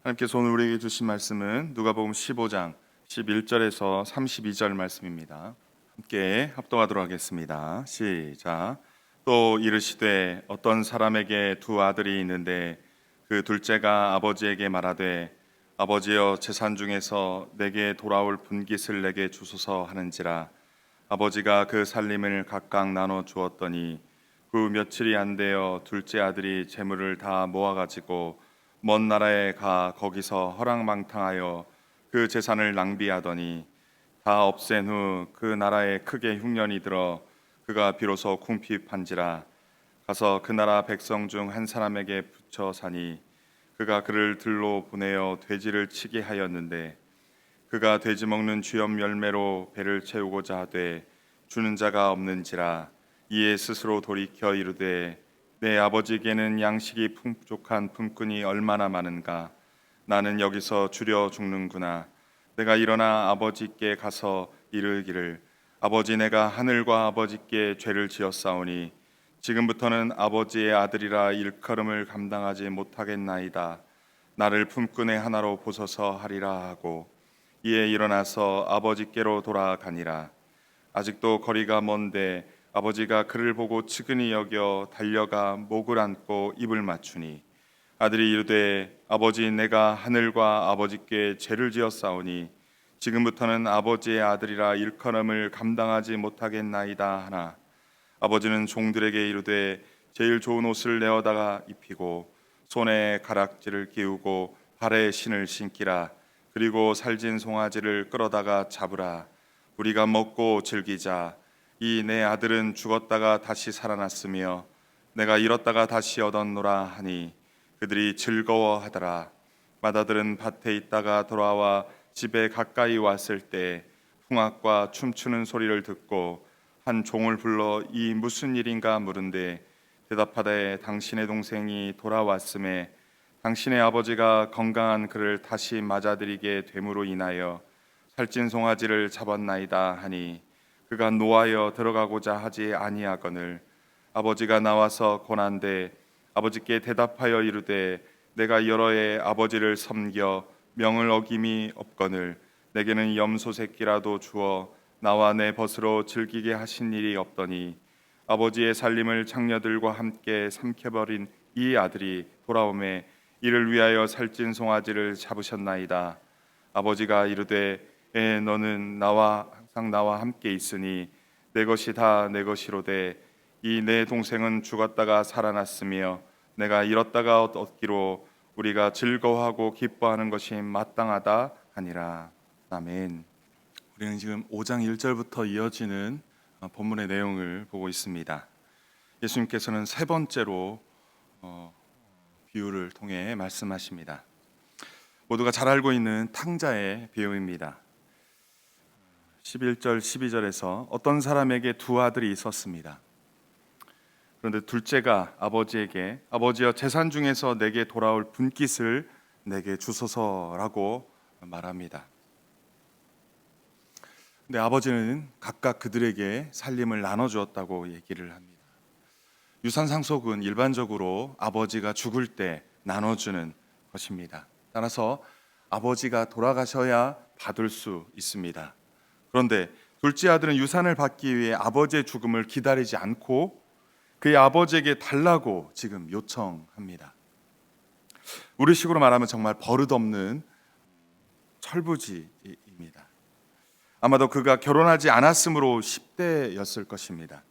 하나님께서 오늘 우리에게 주신 말씀은 누가복음 15장 11절에서 32절 말씀입니다. 함께 합독하도록 하겠습니다. 시작. 또 이르시되 어떤 사람에게 두 아들이 있는데 그 둘째가 아버지에게 말하되 아버지여 재산 중에서 내게 돌아올 분깃을 내게 주소서 하는지라. 아버지가 그 살림을 각각 나눠 주었더니 그 며칠이 안 되어 둘째 아들이 재물을 다 모아가지고 먼 나라에 가 거기서 허랑방탕하여 그 재산을 낭비하더니 다 없앤 후 그 나라에 크게 흉년이 들어 그가 비로소 궁핍한지라. 가서 그 나라 백성 중 한 사람에게 붙여 사니 그가 그를 들로 보내어 돼지를 치게 하였는데 그가 돼지 먹는 쥐염 열매로 배를 채우고자 하되 주는 자가 없는지라. 이에 스스로 돌이켜 이르되 내 아버지에게는 양식이 풍족한 품꾼이 얼마나 많은가. 나는 여기서 줄여 죽는구나. 내가 일어나 아버지께 가서 이르기를 아버지, 내가 하늘과 아버지께 죄를 지었사오니 지금부터는 아버지의 아들이라 일컬음을 감당하지 못하겠나이다. 나를 품꾼의 하나로 보소서 하리라 하고 이에 일어나서 아버지께로 돌아가니라. 아직도 거리가 먼데 아버지가 그를 보고 측은히 여겨 달려가 목을 안고 입을 맞추니 아들이 이르되 아버지, 내가 하늘과 아버지께 죄를 지었사오니 지금부터는 아버지의 아들이라 일컬음을 감당하지 못하겠나이다 하나 아버지는 종들에게 이르되 제일 좋은 옷을 내어다가 입히고 손에 가락지를 끼우고 발에 신을 신기라. 그리고 살진 송아지를 끌어다가 잡으라. 우리가 먹고 즐기자. 이 내 아들은 죽었다가 다시 살아났으며 내가 잃었다가 다시 얻었노라 하니 그들이 즐거워하더라. 맏아들은 밭에 있다가 돌아와 집에 가까이 왔을 때 풍악과 춤추는 소리를 듣고 한 종을 불러 이 무슨 일인가 물은데 대답하되 당신의 동생이 돌아왔음에 당신의 아버지가 건강한 그를 다시 맞아들이게 됨으로 인하여 살찐 송아지를 잡았나이다 하니 그가 노하여 들어가고자 하지 아니하거늘 아버지가 나와서 권한대 아버지께 대답하여 이르되 내가 여러 해 아버지를 섬겨 명을 어김이 없거늘 내게는 염소 새끼라도 주어 나와 내 벗으로 즐기게 하신 일이 없더니 아버지의 살림을 장녀들과 함께 삼켜버린 이 아들이 돌아오매 이를 위하여 살찐 송아지를 잡으셨나이다. 아버지가 이르되 너는 항상 나와 함께 있으니 내 것이 다 내 것이로되 이 내 동생은 죽었다가 살아났으며 내가 잃었다가 얻기로 우리가 즐거워하고 기뻐하는 것이 마땅하다 하니라. 아멘. 우리는 지금 5장 1절부터 이어지는 본문의 내용을 보고 있습니다. 예수님께서는 세 번째로 비유를 통해 말씀하십니다. 모두가 잘 알고 있는 탕자의 비유입니다. 11절 12절에서 어떤 사람에게 두 아들이 있었습니다. 그런데 둘째가 아버지에게 아버지여 재산 중에서 내게 돌아올 분깃을 내게 주소서라고 말합니다. 근데 아버지는 각각 그들에게 살림을 나눠주었다고 얘기를 합니다. 유산 상속은 일반적으로 아버지가 죽을 때 나눠주는 것입니다. 따라서 아버지가 돌아가셔야 받을 수 있습니다. 그런데 둘째 아들은 유산을 받기 위해 아버지의 죽음을 기다리지 않고 그의 아버지에게 달라고 지금 요청합니다. 우리식으로 말하면 정말 버릇없는 철부지입니다. 아마도 그가 결혼하지 않았으므로 10대였을 것입니다.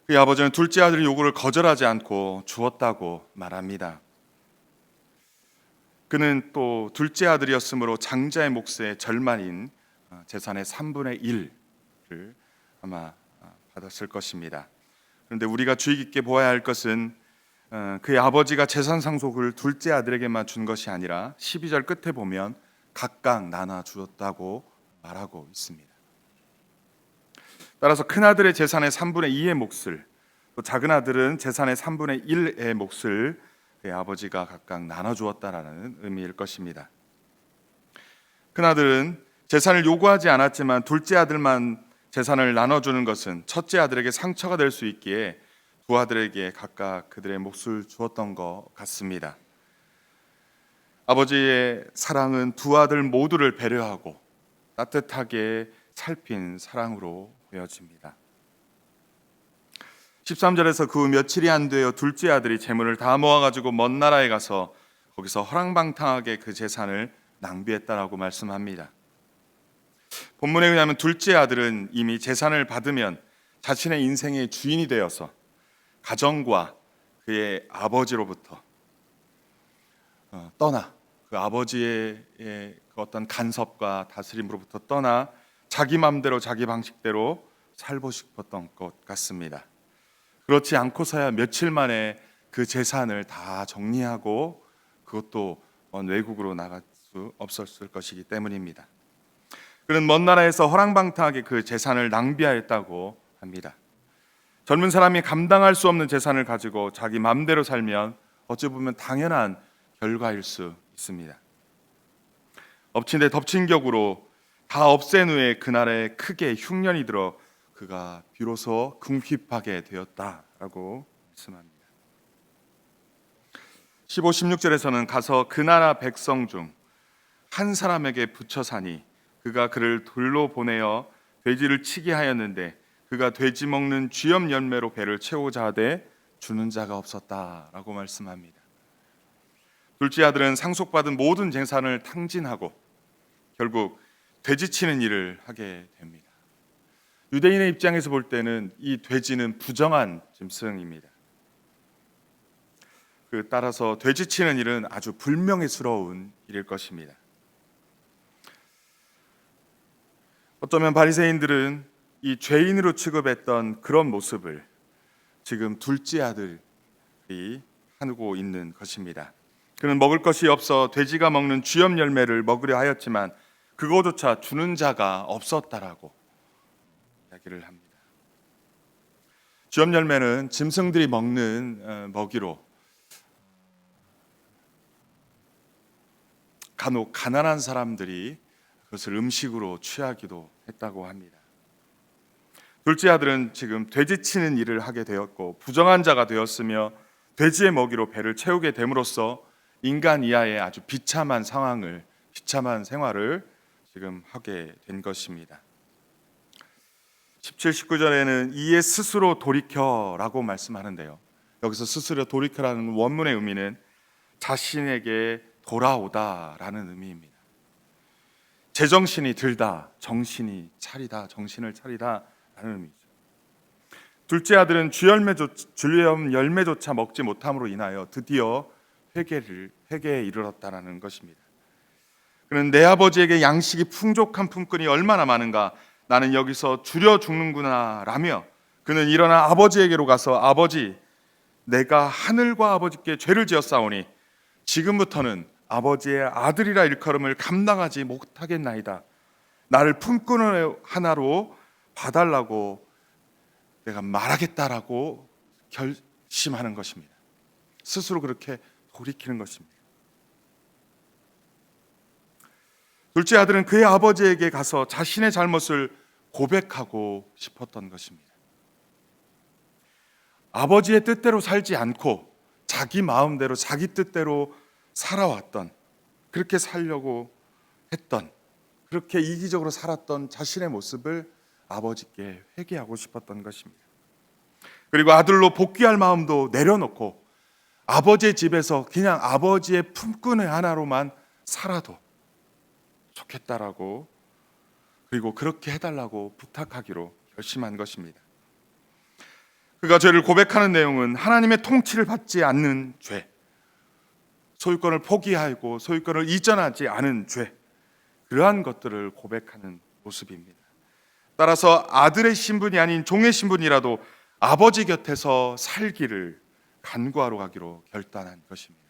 그의 아버지는 둘째 아들의 요구를 거절하지 않고 주었다고 말합니다. 그는 또 둘째 아들이었으므로 장자의 몫의 절반인 재산의 3분의 1를 아마 받았을 것입니다. 그런데 우리가 주의 깊게 보아야 할 것은 그의 아버지가 재산 상속을 둘째 아들에게만 준 것이 아니라 12절 끝에 보면 각각 나눠 주었다고 말하고 있습니다. 따라서 큰 아들의 재산의 3분의 2의 몫을, 또 작은 아들은 재산의 3분의 1의 몫을 그의 아버지가 각각 나눠 주었다라는 의미일 것입니다. 큰 아들은 재산을 요구하지 않았지만 둘째 아들만 재산을 나눠주는 것은 첫째 아들에게 상처가 될 수 있기에 두 아들에게 각각 그들의 몫을 주었던 것 같습니다. 아버지의 사랑은 두 아들 모두를 배려하고 따뜻하게 살핀 사랑으로 보여집니다. 13절에서 그 후 며칠이 안 되어 둘째 아들이 재물을 다 모아가지고 먼 나라에 가서 거기서 허랑방탕하게 그 재산을 낭비했다라고 말씀합니다. 본문에 의하면 둘째 아들은 이미 재산을 받으면 자신의 인생의 주인이 되어서 가정과 그의 아버지로부터 떠나 그 아버지의 그 어떤 간섭과 다스림으로부터 떠나 자기 마음대로 자기 방식대로 살고 싶었던 것 같습니다. 그렇지 않고서야 며칠 만에 그 재산을 다 정리하고 그것도 먼 외국으로 나갈 수 없었을 것이기 때문입니다. 그는 먼 나라에서 허랑방탕하게 그 재산을 낭비하였다고 합니다. 젊은 사람이 감당할 수 없는 재산을 가지고 자기 마음대로 살면 어찌 보면 당연한 결과일 수 있습니다. 엎친 데 덮친 격으로 다 없앤 후에 그날에 크게 흉년이 들어 그가 비로소 궁핍하게 되었다라고 말씀합니다. 15, 16절에서는 가서 그 나라 백성 중 한 사람에게 붙여 사니 그가 그를 돌로 보내어 돼지를 치게 하였는데 그가 돼지 먹는 쥐염 열매로 배를 채우고자 하되 주는 자가 없었다라고 말씀합니다. 둘째 아들은 상속받은 모든 재산을 탕진하고 결국 돼지치는 일을 하게 됩니다. 유대인의 입장에서 볼 때는 이 돼지는 부정한 짐승입니다. 따라서 돼지치는 일은 아주 불명예스러운 일일 것입니다. 어쩌면 바리새인들은 이 죄인으로 취급했던 그런 모습을 지금 둘째 아들이 하고 있는 것입니다. 그는 먹을 것이 없어 돼지가 먹는 쥐염 열매를 먹으려 하였지만 그거조차 주는 자가 없었다라고 이야기를 합니다. 쥐염 열매는 짐승들이 먹는 먹이로 간혹 가난한 사람들이 그것을 음식으로 취하기도 했다고 합니다. 둘째 아들은 지금 돼지치는 일을 하게 되었고 부정한 자가 되었으며 돼지의 먹이로 배를 채우게 됨으로써 인간 이하의 아주 비참한 생활을 지금 하게 된 것입니다. 17, 19절에는 이에 스스로 돌이켜라고 말씀하는데요. 여기서 스스로 돌이켜라는 원문의 의미는 자신에게 돌아오다라는 의미입니다. 제정신이 들다, 정신을 차리다라는 의미죠. 둘째 아들은 쥐염 열매조차 먹지 못함으로 인하여 드디어 회개에 이르렀다라는 것입니다. 그는 내 아버지에게 양식이 풍족한 품꾼이 얼마나 많은가, 나는 여기서 줄여 죽는구나 라며 그는 일어나 아버지에게로 가서 아버지, 내가 하늘과 아버지께 죄를 지었사오니 지금부터는 아버지의 아들이라 일컬음을 감당하지 못하겠나이다. 나를 품꾼 하나로 봐달라고 내가 말하겠다라고 결심하는 것입니다. 스스로 그렇게 돌이키는 것입니다. 둘째 아들은 그의 아버지에게 가서 자신의 잘못을 고백하고 싶었던 것입니다. 아버지의 뜻대로 살지 않고 자기 마음대로 자기 뜻대로 살아왔던, 그렇게 살려고 했던, 그렇게 이기적으로 살았던 자신의 모습을 아버지께 회개하고 싶었던 것입니다. 그리고 아들로 복귀할 마음도 내려놓고 아버지의 집에서 그냥 아버지의 품꾼의 하나로만 살아도 좋겠다라고, 그리고 그렇게 해달라고 부탁하기로 결심한 것입니다. 그가 죄를 고백하는 내용은 하나님의 통치를 받지 않는 죄, 소유권을 포기하고 소유권을 이전하지 않은 죄, 그러한 것들을 고백하는 모습입니다. 따라서 아들의 신분이 아닌 종의 신분이라도 아버지 곁에서 살기를 간구하러 가기로 결단한 것입니다.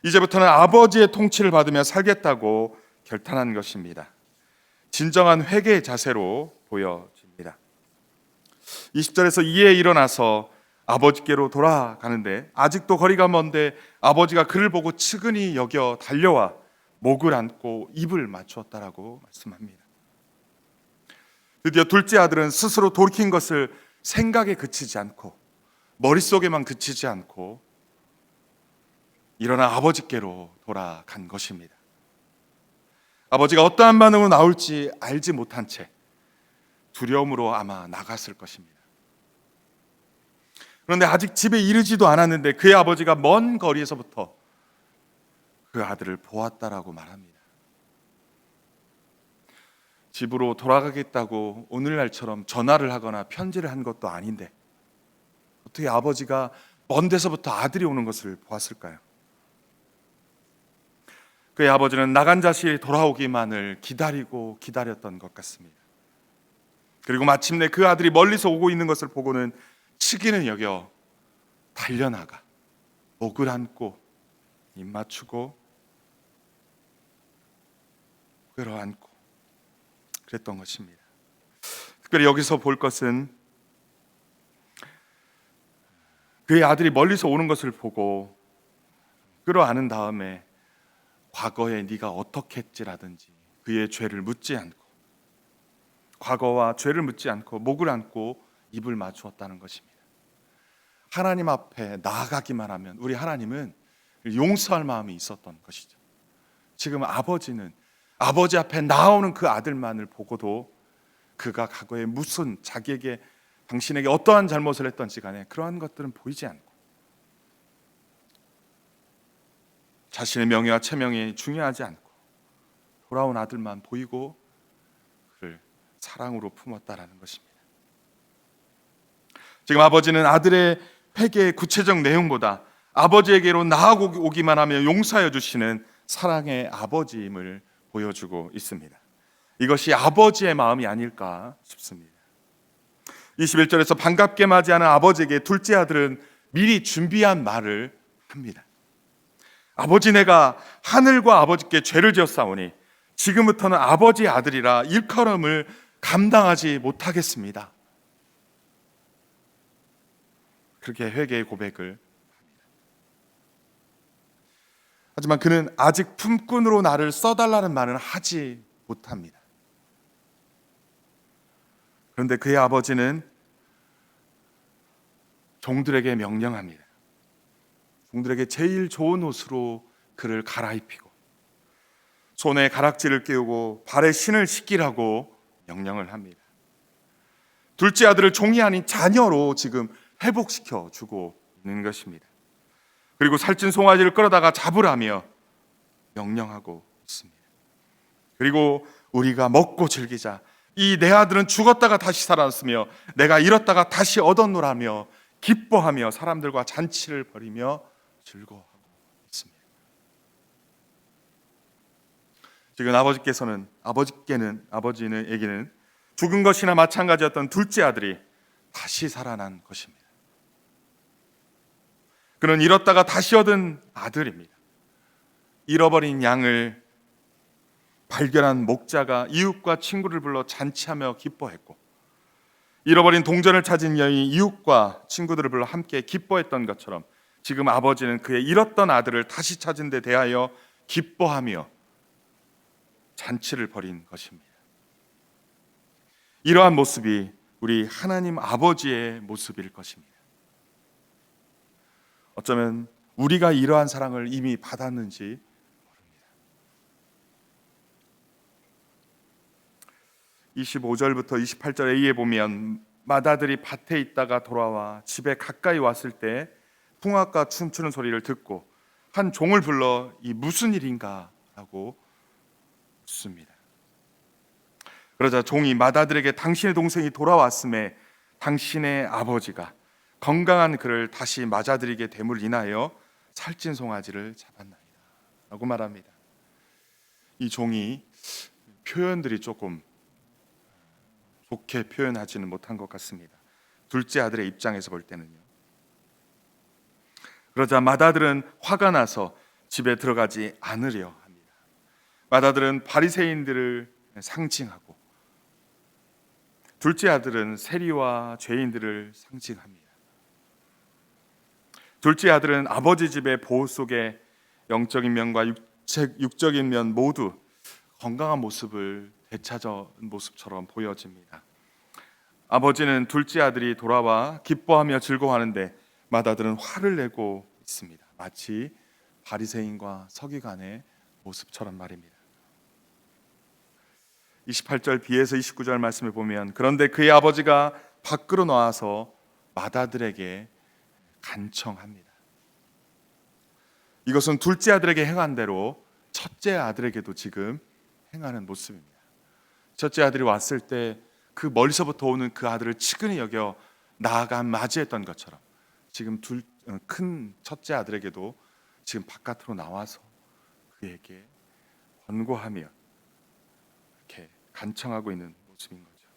이제부터는 아버지의 통치를 받으며 살겠다고 결단한 것입니다. 진정한 회개의 자세로 보여집니다. 20절에서 이에 일어나서 아버지께로 돌아가는데 아직도 거리가 먼데 아버지가 그를 보고 측은히 여겨 달려와 목을 안고 입을 맞추었다라고 말씀합니다. 드디어 둘째 아들은 스스로 돌이킨 것을 생각에 그치지 않고 머릿속에만 그치지 않고 일어나 아버지께로 돌아간 것입니다. 아버지가 어떠한 반응으로 나올지 알지 못한 채 두려움으로 아마 나갔을 것입니다. 그런데 아직 집에 이르지도 않았는데 그의 아버지가 먼 거리에서부터 그 아들을 보았다라고 말합니다. 집으로 돌아가겠다고 오늘날처럼 전화를 하거나 편지를 한 것도 아닌데 어떻게 아버지가 먼 데서부터 아들이 오는 것을 보았을까요? 그의 아버지는 나간 자식이 돌아오기만을 기다리고 기다렸던 것 같습니다. 그리고 마침내 그 아들이 멀리서 오고 있는 것을 보고는 치기는 여겨 달려나가 목을 안고 입 맞추고 끌어안고 그랬던 것입니다. 특별히 여기서 볼 것은 그의 아들이 멀리서 오는 것을 보고 끌어안은 다음에 과거에 네가 어떻게 했지라든지 그의 죄를 묻지 않고 과거와 죄를 묻지 않고 목을 안고 입을 맞추었다는 것입니다. 하나님 앞에 나아가기만 하면 우리 하나님은 용서할 마음이 있었던 것이죠. 지금 아버지는 아버지 앞에 나오는 그 아들만을 보고도 그가 과거에 무슨 자기에게 당신에게 어떠한 잘못을 했던지 간에 그러한 것들은 보이지 않고 자신의 명예와 체명이 중요하지 않고 돌아온 아들만 보이고 그를 사랑으로 품었다라는 것입니다. 지금 아버지는 아들의 회개의 구체적 내용보다 아버지에게로 나아오기만 하며 용서하여 주시는 사랑의 아버지임을 보여주고 있습니다. 이것이 아버지의 마음이 아닐까 싶습니다. 21절에서 반갑게 맞이하는 아버지에게 둘째 아들은 미리 준비한 말을 합니다. 아버지, 내가 하늘과 아버지께 죄를 지었사오니 지금부터는 아버지의 아들이라 일컬음을 감당하지 못하겠습니다. 그렇게 회개의 고백을 합니다. 하지만 그는 아직 품꾼으로 나를 써달라는 말은 하지 못합니다. 그런데 그의 아버지는 종들에게 명령합니다. 종들에게 제일 좋은 옷으로 그를 갈아입히고 손에 가락지를 끼우고 발에 신을 씻기라고 명령을 합니다. 둘째 아들을 종이 아닌 자녀로 지금 회복시켜 주고 있는 것입니다. 그리고 살찐 송아지를 끌어다가 잡으라며 명령하고 있습니다. 그리고 우리가 먹고 즐기자. 이 내 아들은 죽었다가 다시 살았으며 내가 잃었다가 다시 얻었노라며 기뻐하며 사람들과 잔치를 벌이며 즐거워하고 있습니다. 지금 아버지에게는 죽은 것이나 마찬가지였던 둘째 아들이 다시 살아난 것입니다. 그는 잃었다가 다시 얻은 아들입니다. 잃어버린 양을 발견한 목자가 이웃과 친구를 불러 잔치하며 기뻐했고 잃어버린 동전을 찾은 여인이 이웃과 친구들을 불러 함께 기뻐했던 것처럼 지금 아버지는 그의 잃었던 아들을 다시 찾은 데 대하여 기뻐하며 잔치를 벌인 것입니다. 이러한 모습이 우리 하나님 아버지의 모습일 것입니다. 어쩌면 우리가 이러한 사랑을 이미 받았는지 모릅니다. 25절부터 28절 A에 보면 맏아들이 밭에 있다가 돌아와 집에 가까이 왔을 때 풍악과 춤추는 소리를 듣고 한 종을 불러 이 무슨 일인가 라고 묻습니다. 그러자 종이 맏아들에게 당신의 동생이 돌아왔음에 당신의 아버지가 건강한 그를 다시 맞아들이게 됨을 인하여 살찐 송아지를 잡았나이다 라고 말합니다. 이 종이 표현들이 조금 좋게 표현하지는 못한 것 같습니다. 둘째 아들의 입장에서 볼 때는요. 그러자 맏아들은 화가 나서 집에 들어가지 않으려 합니다. 맏아들은 바리새인들을 상징하고 둘째 아들은 세리와 죄인들을 상징합니다. 둘째 아들은 아버지 집의 보호 속에 영적인 면과 육적인 면 모두 건강한 모습을 되찾은 모습처럼 보여집니다. 아버지는 둘째 아들이 돌아와 기뻐하며 즐거워하는데 맏아들은 화를 내고 있습니다. 마치 바리새인과 서기관의 모습처럼 말입니다. 28절 B에서 29절 말씀을 보면 그런데 그의 아버지가 밖으로 나와서 맏아들에게 간청합니다. 이것은 둘째 아들에게 행한 대로 첫째 아들에게도 지금 행하는 모습입니다. 첫째 아들이 왔을 때 그 멀리서부터 오는 그 아들을 치근히 여겨 나아가 맞이했던 것처럼 지금 큰 첫째 아들에게도 지금 바깥으로 나와서 그에게 권고하며 이렇게 간청하고 있는 모습인 거죠.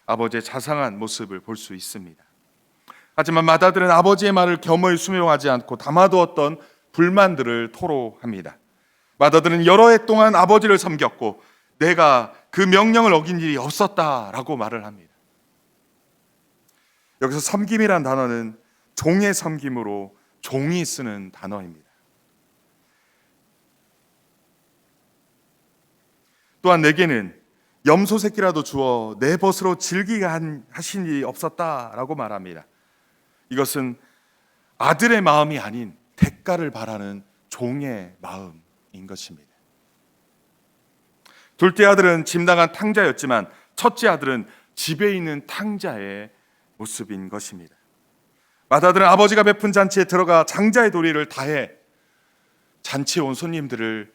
아버지의 자상한 모습을 볼 수 있습니다. 하지만 맏아들은 아버지의 말을 겸허히 순종하지 않고 담아두었던 불만들을 토로합니다. 맏아들은 여러 해 동안 아버지를 섬겼고 내가 그 명령을 어긴 일이 없었다라고 말을 합니다. 여기서 섬김이란 단어는 종의 섬김으로 종이 쓰는 단어입니다. 또한 내게는 염소 새끼라도 주어 내 벗으로 즐기게 하신 일이 없었다라고 말합니다. 이것은 아들의 마음이 아닌 대가를 바라는 종의 마음인 것입니다. 둘째 아들은 짐 나간 탕자였지만 첫째 아들은 집에 있는 탕자의 모습인 것입니다. 맏아들은 아버지가 베푼 잔치에 들어가 장자의 도리를 다해 잔치에 온 손님들을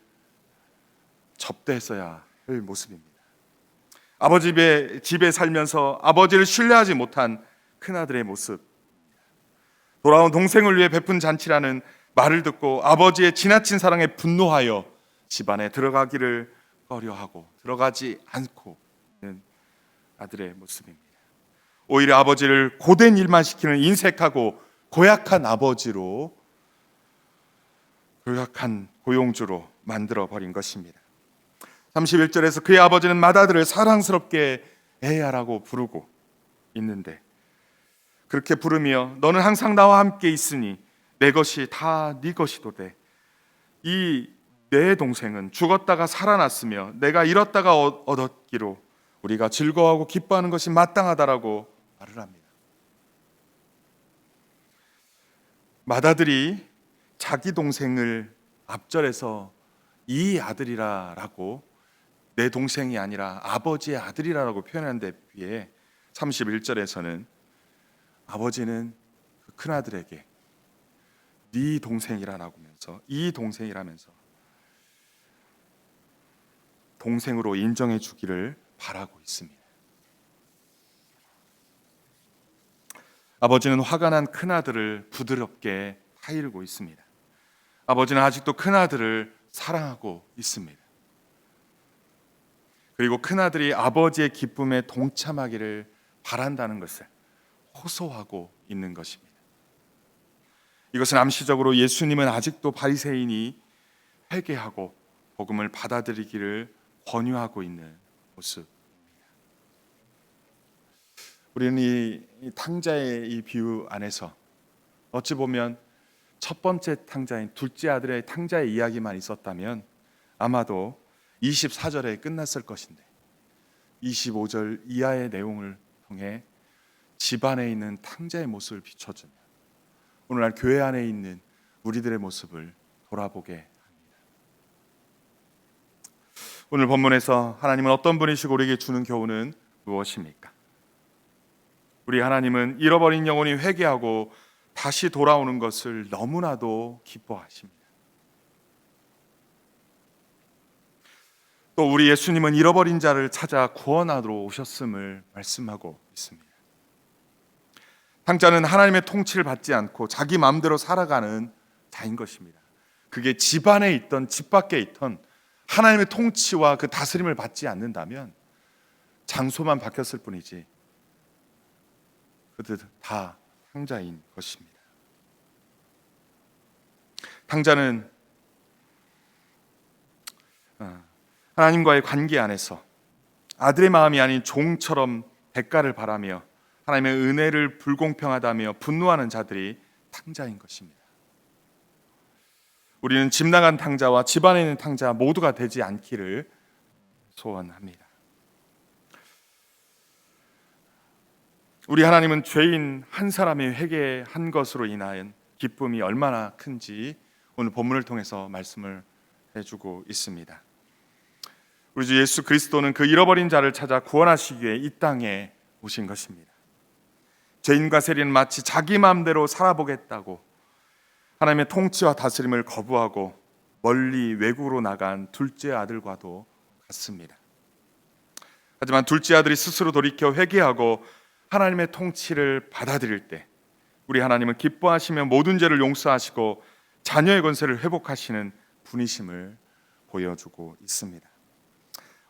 접대했어야 할 모습입니다. 아버지 집에 살면서 아버지를 신뢰하지 못한 큰아들의 모습, 돌아온 동생을 위해 베푼 잔치라는 말을 듣고 아버지의 지나친 사랑에 분노하여 집안에 들어가기를 꺼려하고 들어가지 않고 있는 아들의 모습입니다. 오히려 아버지를 고된 일만 시키는 인색하고 고약한 아버지로, 고약한 고용주로 만들어 버린 것입니다. 31절에서 그의 아버지는 맏아들을 사랑스럽게 에야라고 부르고 있는데, 그렇게 부르며 너는 항상 나와 함께 있으니 내 것이 다 네 것이도되 이 내 동생은 죽었다가 살아났으며 내가 잃었다가 얻었기로 우리가 즐거워하고 기뻐하는 것이 마땅하다라고 말을 합니다. 맏아들이 자기 동생을 앞절에서 이 아들이라라고, 내 동생이 아니라 아버지의 아들이라고 표현한 데 비해 31절에서는 아버지는 그 큰아들에게 네 동생이라고 하면서, 이 동생이라면서 동생으로 인정해 주기를 바라고 있습니다. 아버지는 화가 난 큰아들을 부드럽게 타이르고 있습니다. 아버지는 아직도 큰아들을 사랑하고 있습니다. 그리고 큰아들이 아버지의 기쁨에 동참하기를 바란다는 것을 호소하고 있는 것입니다. 이것은 암시적으로 예수님은 아직도 바리새인이 회개하고 복음을 받아들이기를 권유하고 있는 모습입니다. 우리는 이 탕자의 이 비유 안에서 어찌 보면 첫 번째 탕자인 둘째 아들의 탕자의 이야기만 있었다면 아마도 24절에 끝났을 것인데 25절 이하의 내용을 통해 집안에 있는 탕자의 모습을 비춰주며 오늘날 교회 안에 있는 우리들의 모습을 돌아보게 합니다. 오늘 본문에서 하나님은 어떤 분이시고 우리에게 주는 교훈은 무엇입니까? 우리 하나님은 잃어버린 영혼이 회개하고 다시 돌아오는 것을 너무나도 기뻐하십니다. 또 우리 예수님은 잃어버린 자를 찾아 구원하러 오셨음을 말씀하고 있습니다. 탕자는 하나님의 통치를 받지 않고 자기 마음대로 살아가는 자인 것입니다. 그게 집 안에 있던 집 밖에 있던 하나님의 통치와 그 다스림을 받지 않는다면 장소만 바뀌었을 뿐이지 그들 다 탕자인 것입니다. 탕자는 하나님과의 관계 안에서 아들의 마음이 아닌 종처럼 대가를 바라며 하나님의 은혜를 불공평하다며 분노하는 자들이 탕자인 것입니다. 우리는 집 나간 탕자와 집안에 있는 탕자 모두가 되지 않기를 소원합니다. 우리 하나님은 죄인 한 사람이 회개한 것으로 인한 기쁨이 얼마나 큰지 오늘 본문을 통해서 말씀을 해주고 있습니다. 우리 주 예수 그리스도는 그 잃어버린 자를 찾아 구원하시기 위해 이 땅에 오신 것입니다. 죄인과 세리는 마치 자기 마음대로 살아보겠다고 하나님의 통치와 다스림을 거부하고 멀리 외국으로 나간 둘째 아들과도 같습니다. 하지만 둘째 아들이 스스로 돌이켜 회개하고 하나님의 통치를 받아들일 때 우리 하나님은 기뻐하시며 모든 죄를 용서하시고 자녀의 권세를 회복하시는 분이심을 보여주고 있습니다.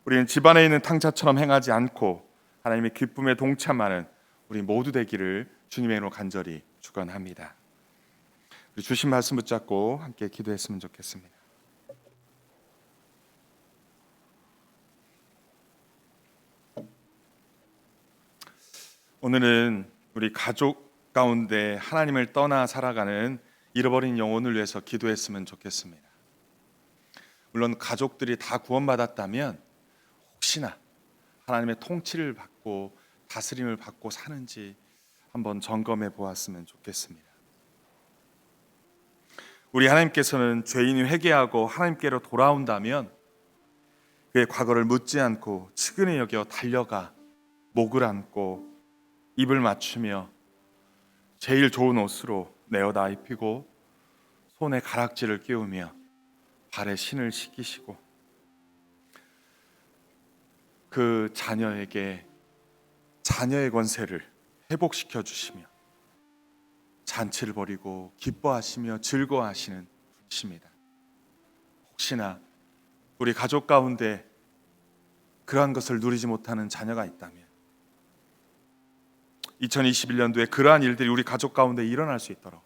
우리는 집안에 있는 탕자처럼 행하지 않고 하나님의 기쁨에 동참하는 우리 모두 되기를 주님의 이름으로 간절히 축원합니다. 우리 주신 말씀 붙잡고 함께 기도했으면 좋겠습니다. 오늘은 우리 가족 가운데 하나님을 떠나 살아가는 잃어버린 영혼을 위해서 기도했으면 좋겠습니다. 물론 가족들이 다 구원받았다면 혹시나 하나님의 통치를 받고 다스림을 받고 사는지 한번 점검해 보았으면 좋겠습니다. 우리 하나님께서는 죄인이 회개하고 하나님께로 돌아온다면 그의 과거를 묻지 않고 측은히 여겨 달려가 목을 안고 입을 맞추며 제일 좋은 옷으로 내어다 입히고 손에 가락지를 끼우며 발에 신을 씻기시고 그 자녀에게 자녀의 권세를 회복시켜 주시며 잔치를 벌이고 기뻐하시며 즐거워하시는 분이십니다. 혹시나 우리 가족 가운데 그러한 것을 누리지 못하는 자녀가 있다면 2021년도에 그러한 일들이 우리 가족 가운데 일어날 수 있도록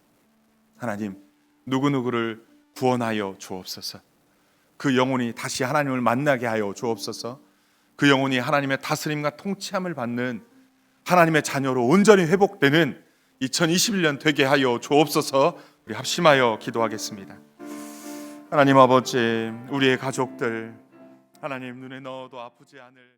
하나님 누구누구를 구원하여 주옵소서. 그 영혼이 다시 하나님을 만나게 하여 주옵소서. 그 영혼이 하나님의 다스림과 통치함을 받는 하나님의 자녀로 온전히 회복되는 2021년 되게 하여 주옵소서. 우리 합심하여 기도하겠습니다. 하나님 아버지, 우리의 가족들 하나님 눈에 넣어도 아프지 않을